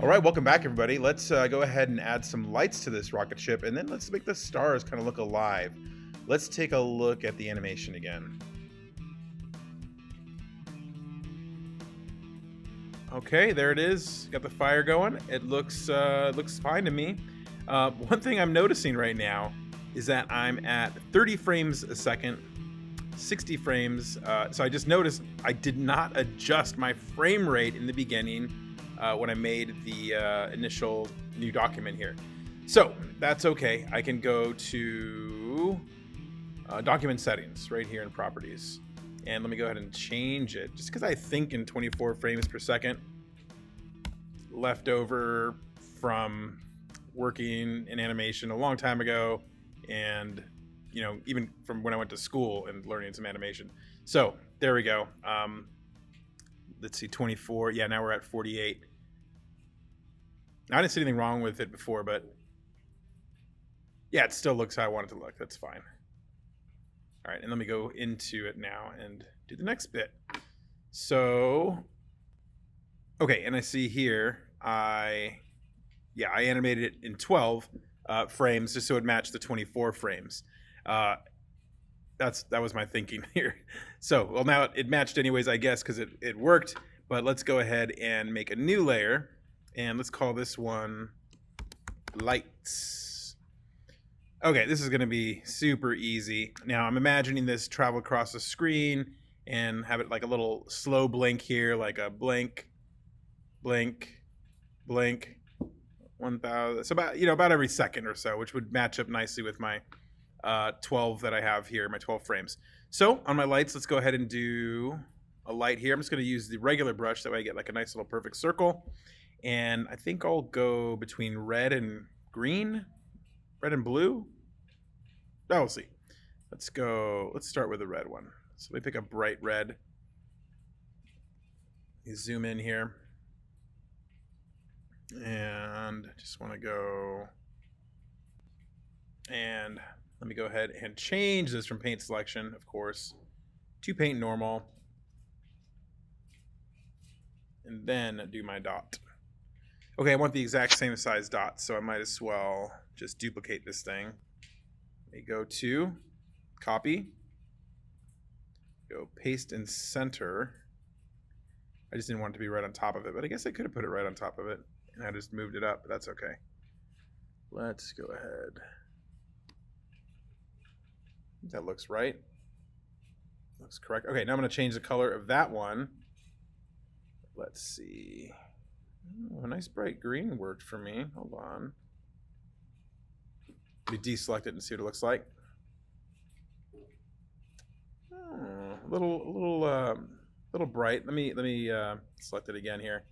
All right, welcome back, everybody. Let's go ahead and add some lights to this rocket ship, and then let's make the stars kind of look alive. Let's take a look at the animation again. Okay, there it is. Got the fire going. It looks fine to me. One thing I'm noticing right now is that I'm at 30 frames a second, 60 frames. So I just noticed I did not adjust my frame rate in the beginning when I made the initial new document here. So that's okay. I can go to document settings right here in properties. And let me go ahead and change it just because I think in 24 frames per second left over from working in animation a long time ago, and even from when I went to school and learning some animation. So there we go. Let's see, 24. Yeah, now we're at 48. I didn't see anything wrong with it before, but yeah, it still looks how I want it to look. That's fine. All right, and let me go into it now and do the next bit. So, okay, and I see here, I animated it in 12 frames just so it matched the 24 frames. That was my thinking here. So, well, now it matched anyways, I guess, because it worked. But let's go ahead and make a new layer, and let's call this one lights. Okay, this is going to be super easy. Now, I'm imagining this travel across the screen and have it like a little slow blink here, like a blink, blink, blink, 1,000. So about every second or so, which would match up nicely with my 12 that I have here, my 12 frames. So on my lights, let's go ahead and do a light here. I'm just going to use the regular brush. That way I get like a nice little perfect circle. And I think I'll go between red and green, red and blue. Oh, we'll see. Let's start with the red one. So let me pick a bright red. You zoom in here. And I just want to go. And let me go ahead and change this from paint selection, of course, to paint normal. And then do my dot. Okay, I want the exact same size dot, so I might as well just duplicate this thing. Let me go to copy, go paste and center. I just didn't want it to be right on top of it, but I guess I could have put it right on top of it, and I just moved it up, but that's okay. Let's go ahead. That looks right. Looks correct. Okay, now I'm going to change the color of that one. Let's see. Oh, a nice bright green worked for me. Hold on. Let me deselect it and see what it looks like. Oh, a little bright. Let me select it again here.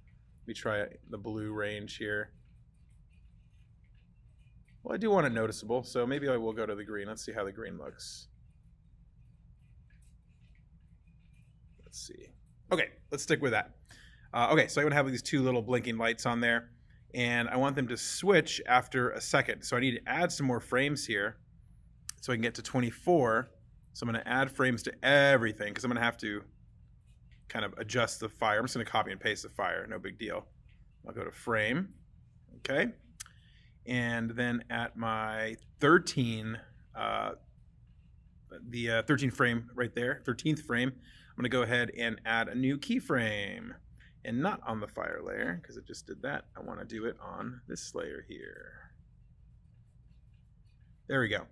Let me try the blue range here. Well, I do want it noticeable, so maybe I will go to the green. Let's see how the green looks. Let's see. Okay, let's stick with that. Okay, so I'm gonna have these two little blinking lights on there, and I want them to switch after a second. So I need to add some more frames here so I can get to 24. So I'm gonna add frames to everything because I'm gonna have to kind of adjust the fire. I'm just gonna copy and paste the fire, no big deal. I'll go to frame, okay? And then at my 13, the 13 frame right there, 13th frame, I'm gonna go ahead and add a new keyframe. And not on the fire layer, because it just did that. I want to do it on this layer here. There we go.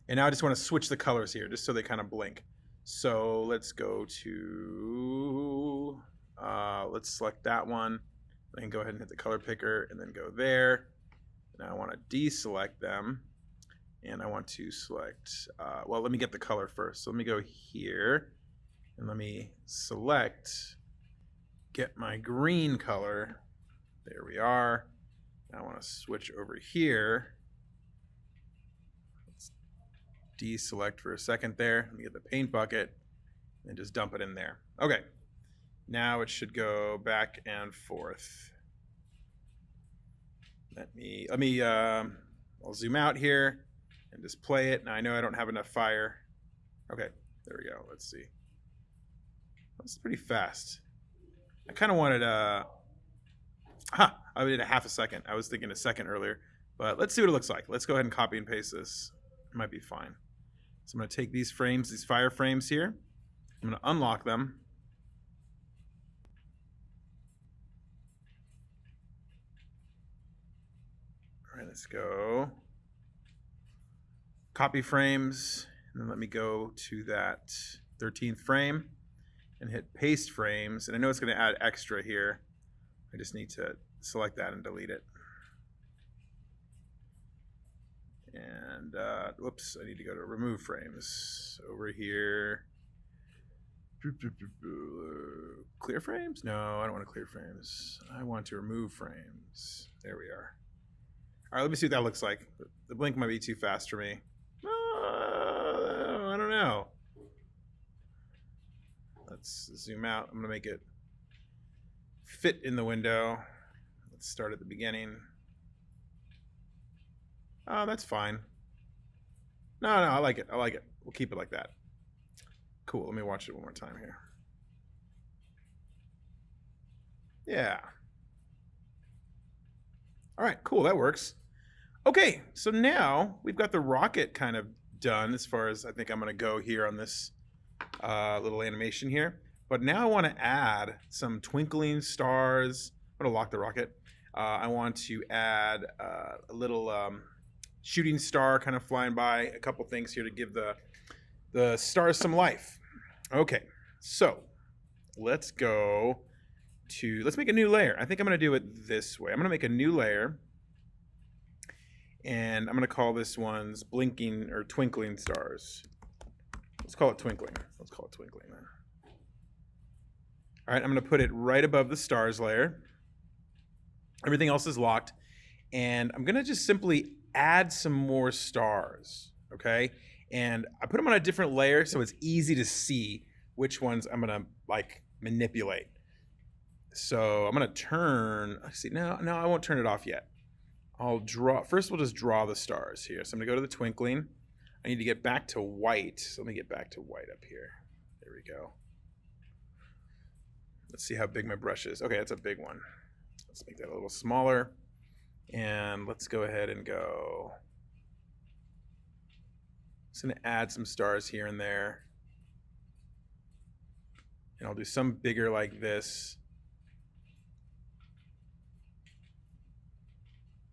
And now I just want to switch the colors here, just so they kind of blink. So let's go to, let's select that one. Then go ahead and hit the color picker, and then go there. Now I want to deselect them. And I want to select, well, let me get the color first. So let me go here, and let me select, get my green color. There we are. Now I want to switch over here. Let's deselect for a second there. Let me get the paint bucket and just dump it in there. Okay. Now it should go back and forth. I'll zoom out here and just play it. Now I know I don't have enough fire. Okay, there we go. Let's see. That's pretty fast. I kind of wanted Ha! I did a half a second. I was thinking a second earlier. But let's see what it looks like. Let's go ahead and copy and paste this. It might be fine. So I'm going to take these frames, these fire frames here. I'm going to unlock them. All right, let's go. Copy frames. And then let me go to that 13th frame and hit paste frames. And I know it's going to add extra here. I just need to select that and delete it. And whoops, I need to go to remove frames over here. Clear frames? No, I don't want to clear frames. I want to remove frames. There we are. All right, let me see what that looks like. The blink might be too fast for me. I don't know. Let's zoom out. I'm going to make it fit in the window. Let's start at the beginning. Oh, that's fine. No, I like it. I like it. We'll keep it like that. Cool. Let me watch it one more time here. Yeah. All right, cool. That works. Okay, so now we've got the rocket kind of done as far as I think I'm going to go here on this little animation here. But now I want to add some twinkling stars. I'm going to lock the rocket. I want to add a little shooting star kind of flying by, a couple things here to give the stars some life. Okay, so let's make a new layer. I think I'm going to do it this way. I'm going to make a new layer, and I'm going to call this one's blinking or twinkling stars. Let's call it twinkling. Let's call it twinkling then. All right, I'm going to put it right above the stars layer. Everything else is locked, and I'm going to just simply add some more stars, okay? And I put them on a different layer so it's easy to see which ones I'm going to like manipulate. So I'm going to turn, no, I won't turn it off yet. First we'll just draw the stars here. So I'm going to go to the twinkling. I need to get back to white. So let me get back to white up here. There we go. Let's see how big my brush is. Okay, that's a big one. Let's make that a little smaller. And let's go ahead and go. Just going to add some stars here and there. And I'll do some bigger like this.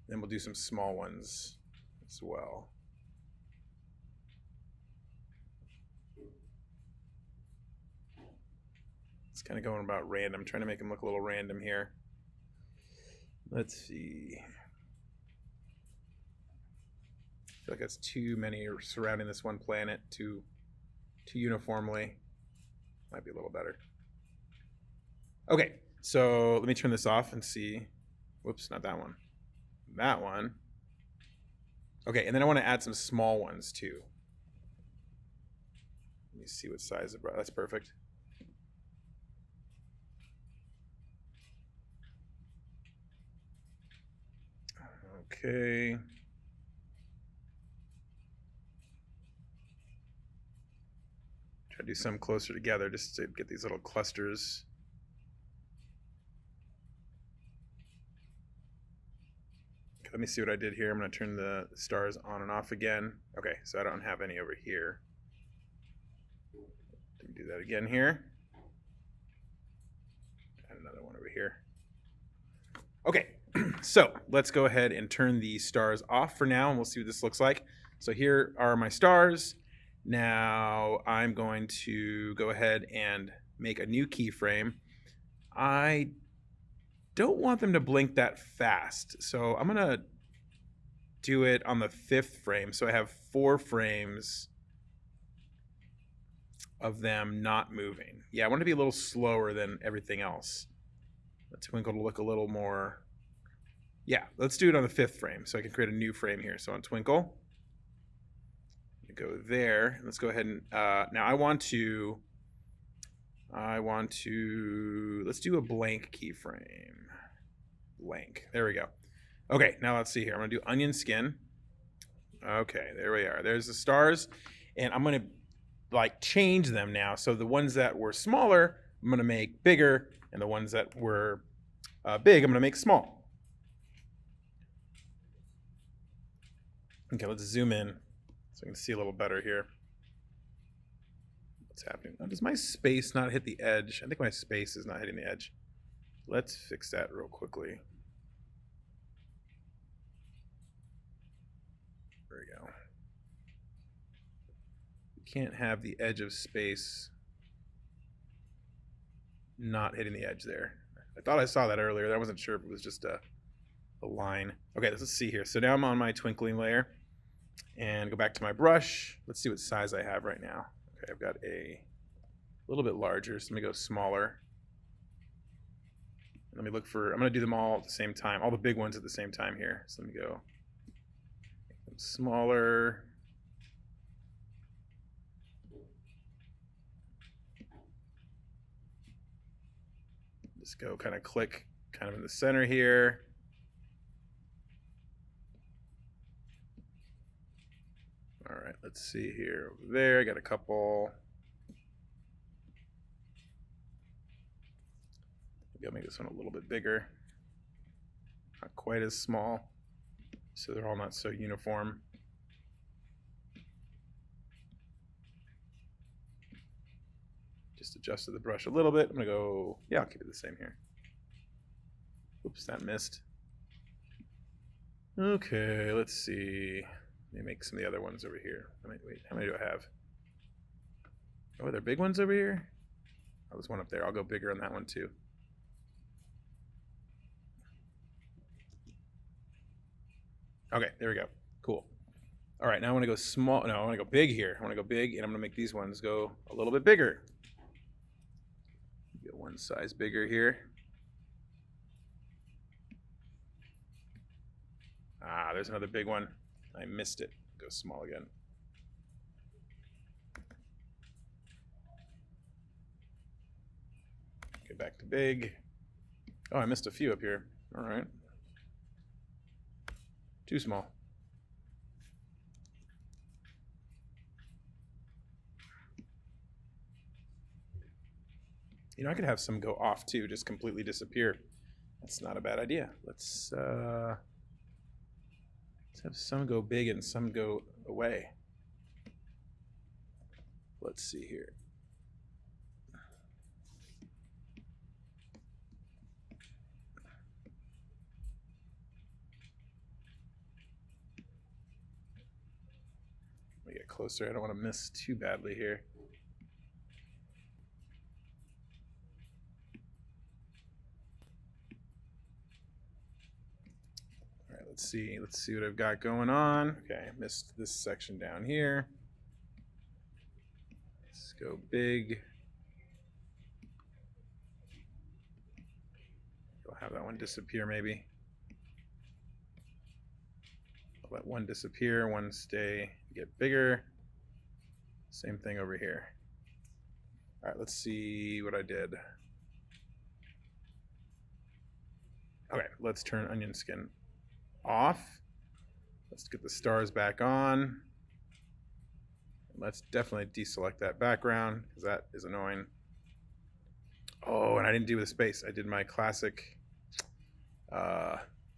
Then we'll do some small ones as well. It's kind of going about random. I'm trying to make them look a little random here. Let's see. I feel like that's too many surrounding this one planet too uniformly. Might be a little better. Okay, so let me turn this off and see. Whoops, not that one. That one. Okay, and then I want to add some small ones too. Let me see what size of brush. That's perfect. Okay. Try to do some closer together just to get these little clusters. Okay, let me see what I did here. I'm going to turn the stars on and off again. Okay, so I don't have any over here. Let me do that again here. Add another one over here. Okay, so let's go ahead and turn the stars off for now, and we'll see what this looks like. So here are my stars. Now I'm going to go ahead and make a new keyframe. I don't want them to blink that fast, so I'm gonna do it on the 5th frame. So I have 4 frames of them not moving. Yeah, I want to be a little slower than everything else. The twinkle to look a little more. Yeah, let's do it on the 5th frame so I can create a new frame here. So on twinkle, go there. Let's go ahead and now I want to let's do a blank keyframe. Blank. There we go. Okay, now let's see here. I'm gonna do onion skin. Okay, there we are. There's the stars, and I'm gonna like change them now. So the ones that were smaller, I'm gonna make bigger, and the ones that were big, I'm going to make small. Okay, let's zoom in so I can see a little better here. What's happening? Oh, does my space not hit the edge? I think my space is not hitting the edge. Let's fix that real quickly. There we go. You can't have the edge of space not hitting the edge there. I thought I saw that earlier. I wasn't sure if it was just a line. Okay, let's see here. So now I'm on my twinkling layer and go back to my brush. Let's see what size I have right now. Okay, I've got a little bit larger, so let me go smaller. Let me look for, I'm going to do them all at the same time, all the big ones at the same time here. So let me go smaller. Just go kind of click kind of in the center here. All right, let's see here. Over there, I got a couple. Maybe I'll make this one a little bit bigger. Not quite as small, so they're all not so uniform. Just adjusted the brush a little bit. I'm gonna go, yeah, I'll keep it the same here. Oops, that missed. Okay, let's see. Let me make some of the other ones over here. Wait, how many do I have? Oh, are there big ones over here? Oh, there's one up there. I'll go bigger on that one too. Okay, there we go. Cool. All right, now I want to go small. No, I want to go big here. I want to go big, and I'm going to make these ones go a little bit bigger. Get one size bigger here. Ah, there's another big one. I missed it. Go small again. Get back to big. Oh, I missed a few up here. All right. Too small. You know, I could have some go off too, just completely disappear. That's not a bad idea. Let's have some go big and some go away. Let's see here. Let me get closer. I don't want to miss too badly here. All right, let's see what I've got going on. Okay, I missed this section down here. Let's go big. I'll have that one disappear maybe. I'll let one disappear, one stay, get bigger. Same thing over here. All right, let's see what I did. Okay, let's turn onion skin off. Let's get the stars back on. Let's definitely deselect that background because that is annoying. Oh, and I didn't do the space. I did my classic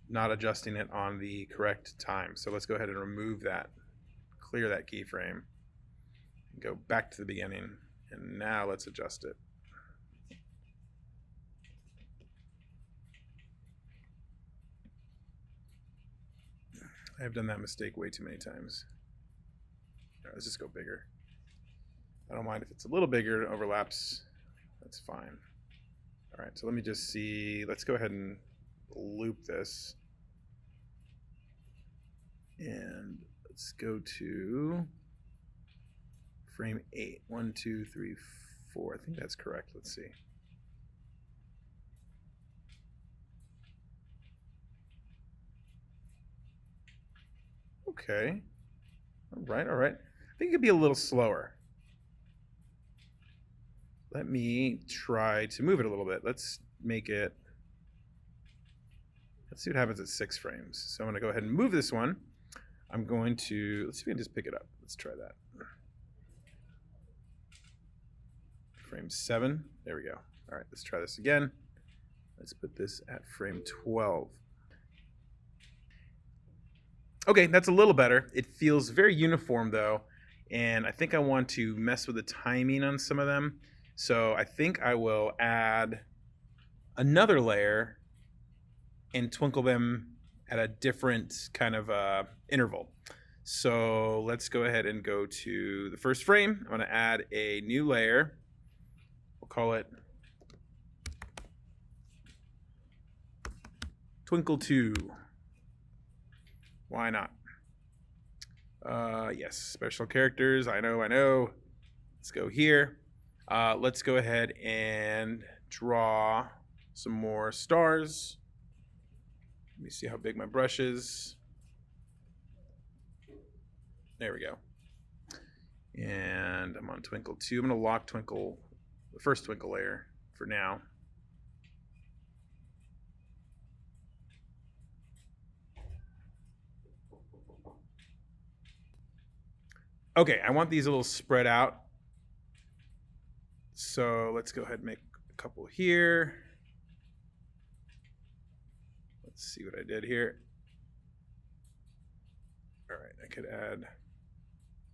not adjusting it on the correct time. So let's go ahead and remove that, clear that keyframe, go back to the beginning, and now let's adjust it. I've done that mistake way too many times. All right, let's just go bigger. I don't mind if it's a little bigger, it overlaps, that's fine. All right, so let me just see, let's go ahead and loop this. And let's go to frame 8. 1, 2, 3, 4. I think that's correct. Let's see. Okay. All right, all right. I think it could be a little slower. Let me try to move it a little bit. Let's make it, let's see what happens at 6 frames. So I'm going to go ahead and move this one. I'm going to, let's see if we can just pick it up. Let's try that. Frame 7. There we go. All right, let's try this again. Let's put this at frame 12. Okay, that's a little better. It feels very uniform though, and I think I want to mess with the timing on some of them. So I think I will add another layer and twinkle them at a different kind of interval. So let's go ahead and go to the first frame. I'm going to add a new layer. We'll call it Twinkle 2. Why not? Yes, special characters. I know. Let's go here. Let's go ahead and draw some more stars. Let me see how big my brush is. There we go. And I'm on Twinkle 2. I'm going to lock Twinkle, the first Twinkle layer for now. Okay, I want these a little spread out. So let's go ahead and make a couple here. Let's see what I did here. All right, I could add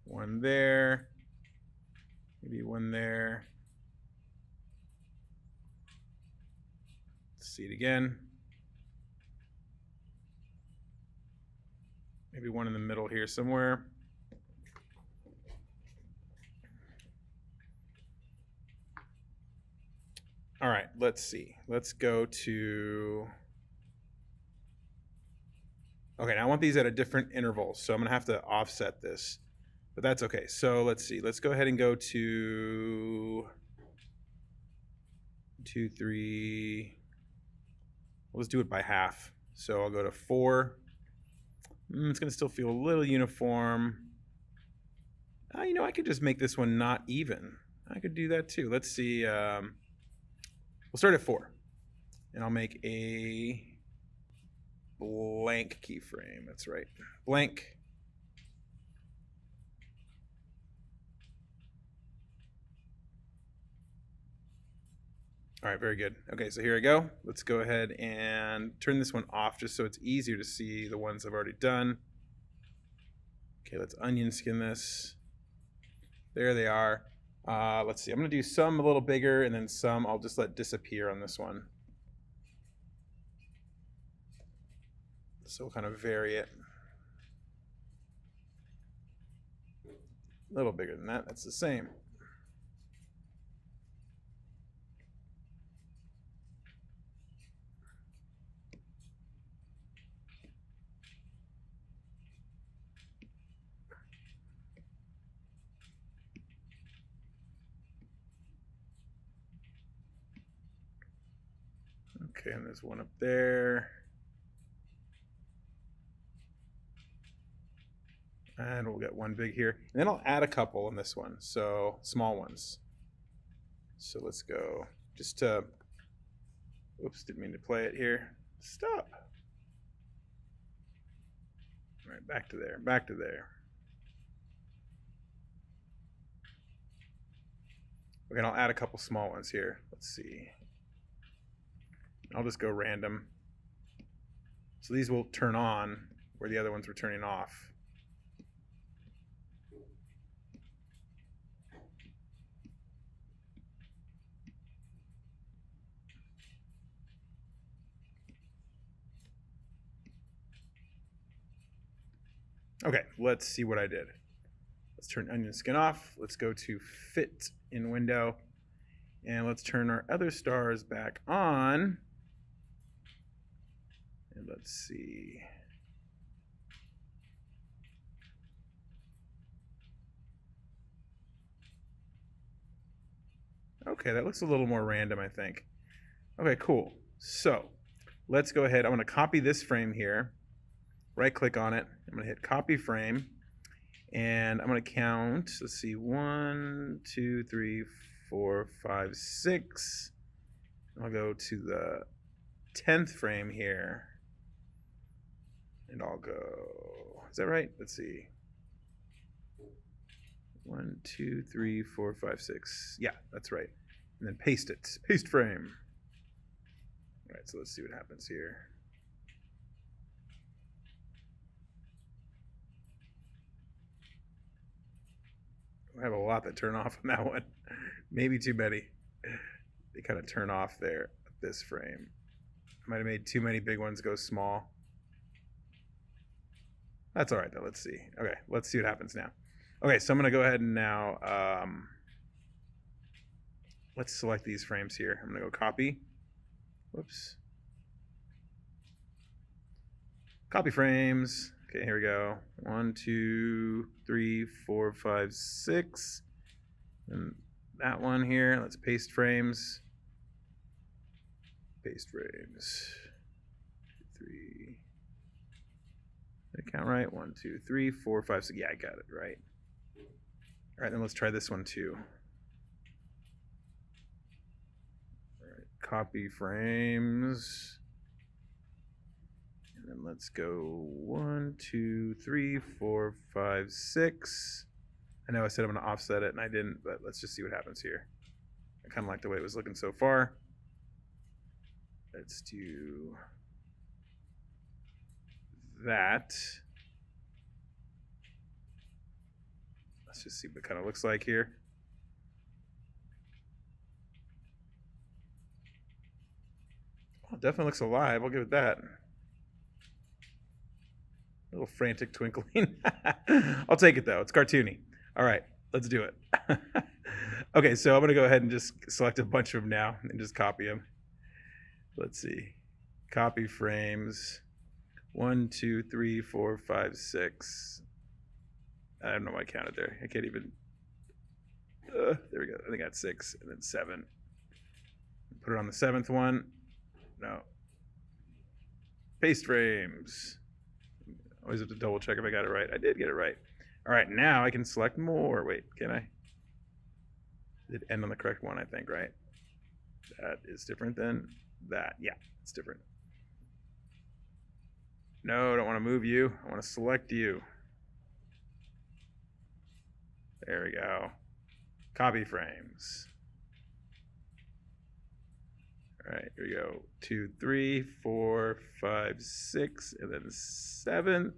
one there, maybe one there. Let's see it again. Maybe one in the middle here somewhere. All right, let's see. Let's go to... Okay, now I want these at a different interval, so I'm going to have to offset this. But that's okay. So let's see. Let's go ahead and go to 2, 3. Let's do it by half. So I'll go to 4. It's going to still feel a little uniform. You know, I could just make this one not even. I could do that too. Let's see. We'll start at 4. And I'll make a blank keyframe. That's right. Blank. All right, very good. Okay, so here I go. Let's go ahead and turn this one off just so it's easier to see the ones I've already done. Okay, let's onion skin this. There they are. Let's see. I'm going to do some a little bigger and then some I'll just let disappear on this one. So we'll kind of vary it. A little bigger than that. That's the same. Okay, and there's one up there. And we'll get one big here. And then I'll add a couple in this one, so small ones. So let's go just to, oops, didn't mean to play it here. Stop. All right, back to there, back to there. Okay, and I'll add a couple small ones here. Let's see. I'll just go random. So these will turn on where the other ones were turning off. Okay, let's see what I did. Let's turn onion skin off. Let's go to fit in window. And let's turn our other stars back on. And let's see. Okay, that looks a little more random, I think. Okay, cool. So let's go ahead. I'm going to copy this frame here. Right click on it. I'm going to hit copy frame. And I'm going to count. Let's see. 1, 2, 3, 4, 5, 6. I'll go to the 10th frame here. And I'll go. Is that right? Let's see. 1, 2, 3, 4, 5, 6. Yeah, that's right. And then paste it. Paste frame. All right, so let's see what happens here. I have a lot that turn off on that one. Maybe too many. They kind of turn off there at this frame. I might have made too many big ones go small. That's all right though. Let's see. Okay, let's see what happens now. Okay, so I'm gonna go ahead and now let's select these frames here. I'm gonna go copy. Whoops. Copy frames. Okay, here we go. 1, 2, 3, 4, 5, 6. And that one here. Let's paste frames. Paste frames. 3. Did I count right? 1, 2, 3, 4, 5, 6. Yeah, I got it right. All right, then let's try this one too. All right, copy frames. And then let's go 1, 2, 3, 4, 5, 6. I know I said I'm going to offset it and I didn't, but let's just see what happens here. I kind of like the way it was looking so far. Let's do that. Let's just see what it kind of looks like here. Oh, it definitely looks alive. I'll give it that. A little frantic twinkling. I'll take it though. It's cartoony. All right, let's do it. Okay, so I'm gonna go ahead and just select a bunch of them now and just copy them. Let's see. Copy frames. 1, 2, 3, 4, 5, 6. I don't know why I counted there. I can't even. There we go. I think I got 6 and then 7. Put it on the 7th one. No. Paste frames. Always have to double check if I got it right. I did get it right. All right, now I can select more. Wait, can I? Did end on the correct one, I think, right? That is different than that. Yeah, it's different. No, I don't want to move you. I want to select you. There we go. Copy frames. All right, here we go. 2, 3, 4, 5, 6, and then 7.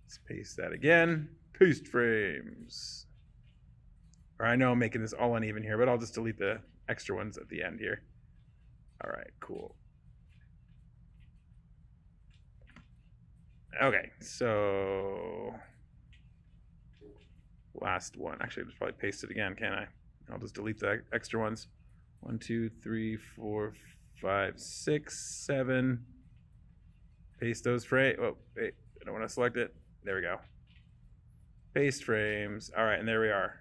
Let's paste that again. Paste frames. Or I know I'm making this all uneven here, but I'll just delete the extra ones at the end here. All right, cool. Okay, so last one. Actually, I'll just probably paste it again, can't I? I'll just delete the extra ones. 1, 2, 3, 4, 5, 6, 7. Paste those frames. Oh, wait, I don't want to select it. There we go. Paste frames. All right, and there we are.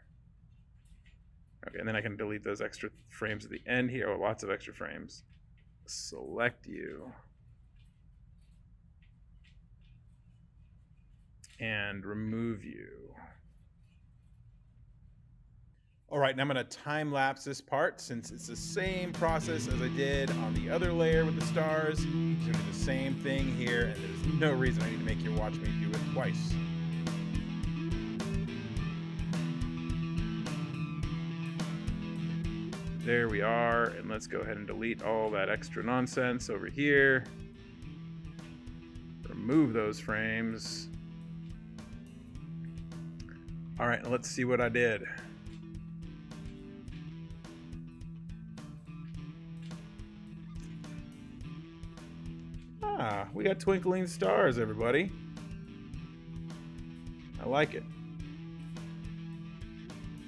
Okay, and then I can delete those extra frames at the end here. Oh, lots of extra frames. Select you. And remove you. All right, now I'm gonna time lapse this part since it's the same process as I did on the other layer with the stars. I'm gonna do the same thing here, and there's no reason I need to make you watch me do it twice. There we are, and let's go ahead and delete all that extra nonsense over here. Remove those frames. All right, let's see what I did. Ah, we got twinkling stars, everybody. I like it.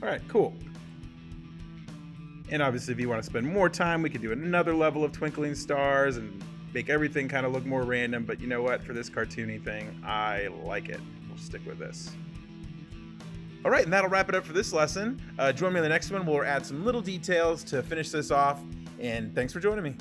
All right, cool. And obviously, if you want to spend more time, we could do another level of twinkling stars and make everything kind of look more random. But you know what? For this cartoony thing, I like it. We'll stick with this. All right, and that'll wrap it up for this lesson. Join me in the next one. We'll add some little details to finish this off. And thanks for joining me.